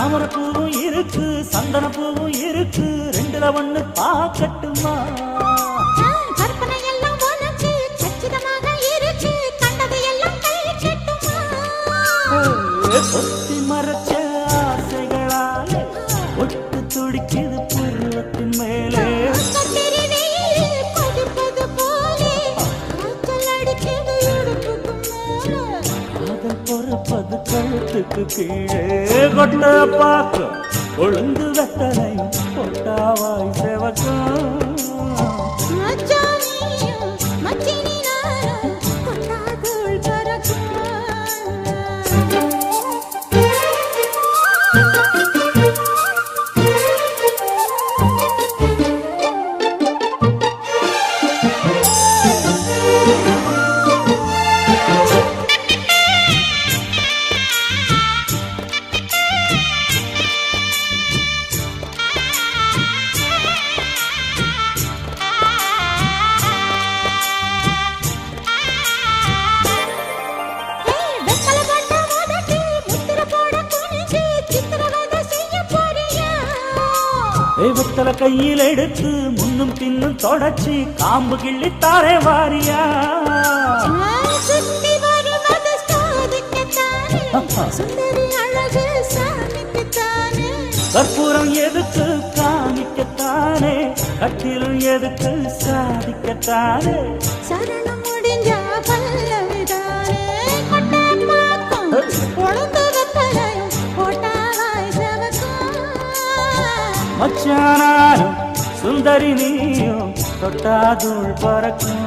தாமரப்பூவும் இருக்கு சந்தனப்பூவும் இருக்கு ரெண்டுல ஒண்ணு பாக்கட்டுமா கற்பனை எல்லாம் உனக்கு சச்சிதமாக இருக்கு கண்டது எல்லாம் கை கட்டுமா பொத்தி மறைச்ச ஆசைகளாலே ஒட்டு துடிக்குது புருவத்தின் மேலே பொறுப்பது கழுத்துக்கு கீழே கொட்ட பார்க்க ஒழுங்கு வெத்தனை கொட்டாவாய் செவக்கும் வெத்தல கையில் எடுத்து முன்னும் பின்னும் தொடச்சி காம்பு கிள்ளி தாரே வாரியா கற்பூரம் எதுக்கு காமிக்கத்தானே கட்டிலும் எதுக்கு சாதிக்கத்தானே சரணம் முடிஞ்ச பல்லவிதானே கொண்டு மச்சானாரும் சுந்தரி நீயும் தொட்டாதுள் பறக்கும்